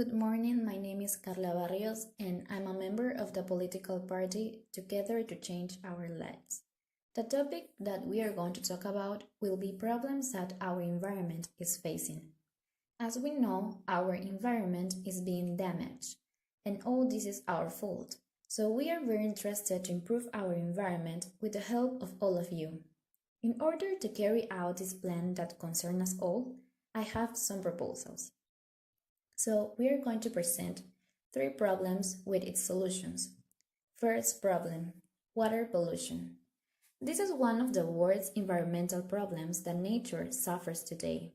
Good morning, my name is Carla Barrios and I'm a member of the political party Together to Change Our Lives. The topic that we are going to talk about will be problems that our environment is facing. As we know, our environment is being damaged and all this is our fault. So we are very interested to improve our environment with the help of all of you. In order to carry out this plan that concerns us all, I have some proposals. So we are going to present 3 problems with its solutions. First problem, water pollution. This is one of the worst environmental problems that nature suffers today.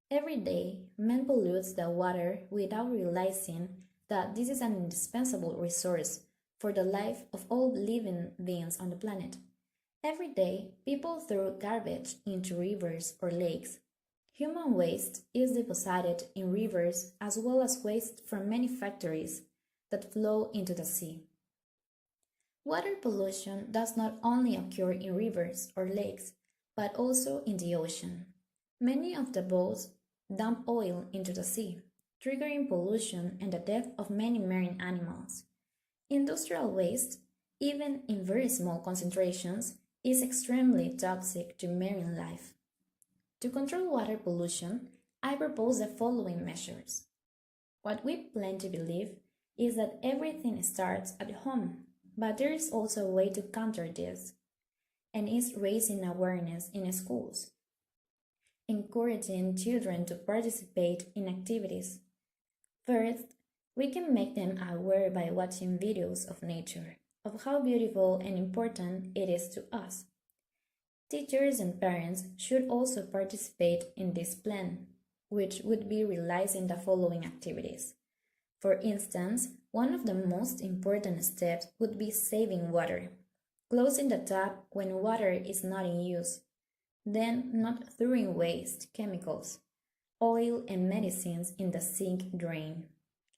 Every day, man pollutes the water without realizing that this is an indispensable resource for the life of all living beings on the planet. Every day, people throw garbage into rivers or lakes. Human waste is deposited in rivers as well as waste from many factories that flow into the sea. Water pollution does not only occur in rivers or lakes, but also in the ocean. Many of the boats dump oil into the sea, triggering pollution and the death of many marine animals. Industrial waste, even in very small concentrations, is extremely toxic to marine life. To control water pollution, I propose the following measures. What we plan to believe is that everything starts at home, but there is also a way to counter this, and is raising awareness in schools, encouraging children to participate in activities. First, we can make them aware by watching videos of nature, of how beautiful and important it is to us. Teachers and parents should also participate in this plan, which would be realizing the following activities. For instance, one of the most important steps would be saving water, closing the tap when water is not in use, then not throwing waste, chemicals, oil and medicines in the sink drain.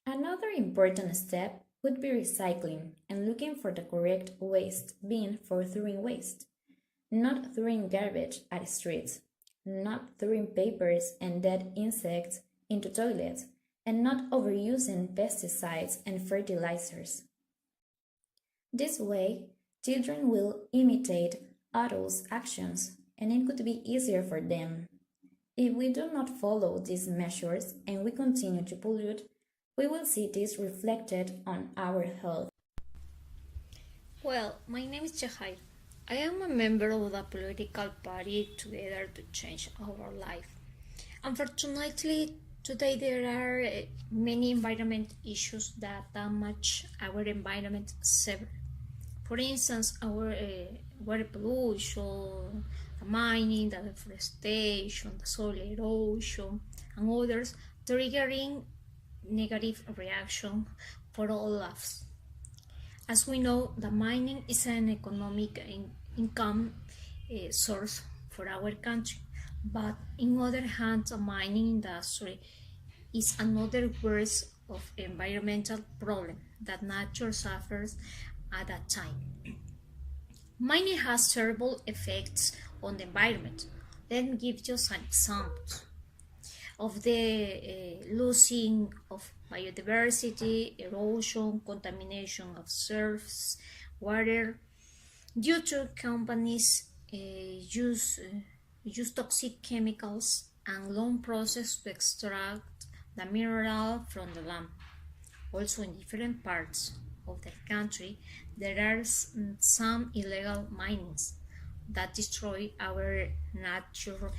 Another important step would be recycling and looking for the correct waste bin for throwing waste. Not throwing garbage at streets, not throwing papers and dead insects into toilets, and not overusing pesticides and fertilizers. This way, children will imitate adults' actions, and it could be easier for them. If we do not follow these measures and we continue to pollute, we will see this reflected on our health. Well, my name is Jahair. I am a member of the political party Together to Change Our Life. Unfortunately, today there are many environment issues that damage our environment severely. For instance, our water pollution, the mining, the deforestation, the soil erosion, and others, triggering negative reaction for all of us. As we know, the mining is an economic income source for our country, but on the other hand, the mining industry is another worst of environmental problem that nature suffers at that time. Mining has terrible effects on the environment. Let me give you some examples of the losing of biodiversity, erosion, contamination of surface water due to companies use toxic chemicals and long process to extract the mineral from the land. Also, in different parts of the country, there are some illegal minings that destroy our nature,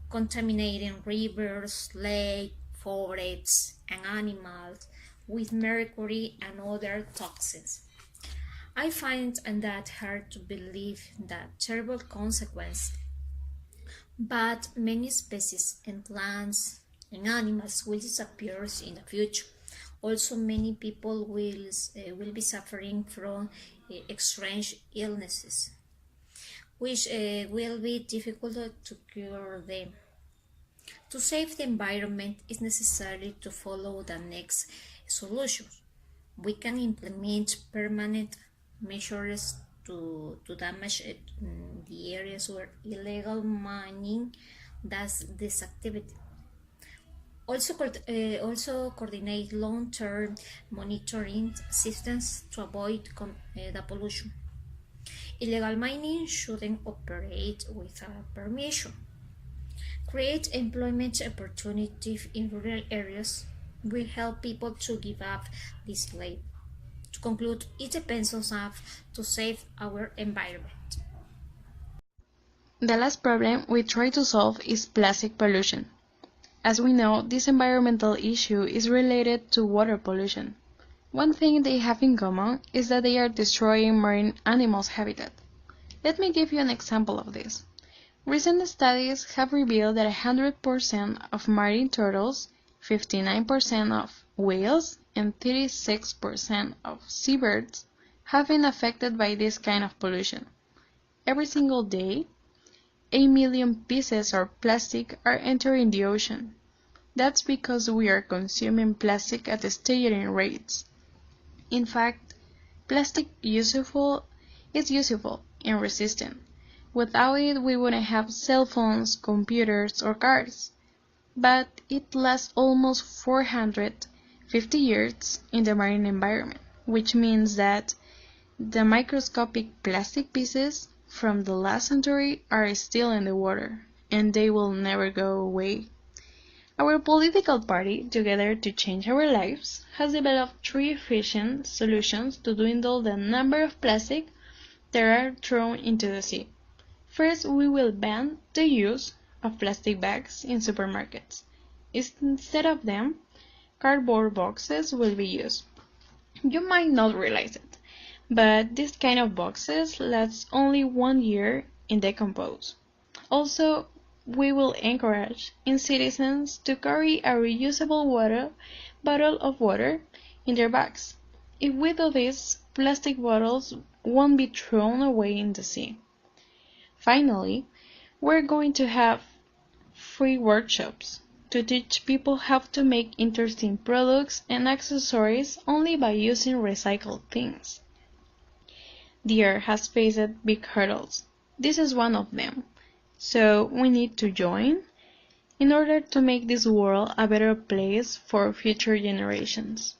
contaminating rivers, lakes, forests, and animals with mercury and other toxins. I find that hard to believe that terrible consequence, but many species and plants and animals will disappear in the future. Also, many people will be suffering from strange illnesses, which will be difficult to cure them. To save the environment, it's necessary to follow the next solutions. We can implement permanent measures to damage the areas where illegal mining does this activity. Also coordinate long-term monitoring systems to avoid the pollution. Illegal mining shouldn't operate without permission. Create employment opportunities in rural areas will help people to give up this labor. To conclude, it depends on us to save our environment. The last problem we try to solve is plastic pollution. As we know, this environmental issue is related to water pollution. One thing they have in common is that they are destroying marine animals' habitat. Let me give you an example of this. Recent studies have revealed that 100% of marine turtles, 59% of whales, and 36% of seabirds have been affected by this kind of pollution. Every single day, 8 million pieces of plastic are entering the ocean. That's because we are consuming plastic at staggering rates. In fact, plastic is useful and resistant. Without it, we wouldn't have cell phones, computers, or cars. But it lasts almost 450 years in the marine environment, which means that the microscopic plastic pieces from the last century are still in the water, and they will never go away. Our political party, Together to Change Our Lives, has developed 3 efficient solutions to dwindle the number of plastic that are thrown into the sea. First, we will ban the use of plastic bags in supermarkets. Instead of them, cardboard boxes will be used. You might not realize it, but this kind of boxes last only 1 year in decompose. Also, we will encourage citizens to carry a reusable bottle of water in their bags. If we do this, plastic bottles won't be thrown away in the sea. Finally, we're going to have free workshops to teach people how to make interesting products and accessories only by using recycled things. The earth has faced big hurdles. This is one of them. So we need to join in order to make this world a better place for future generations.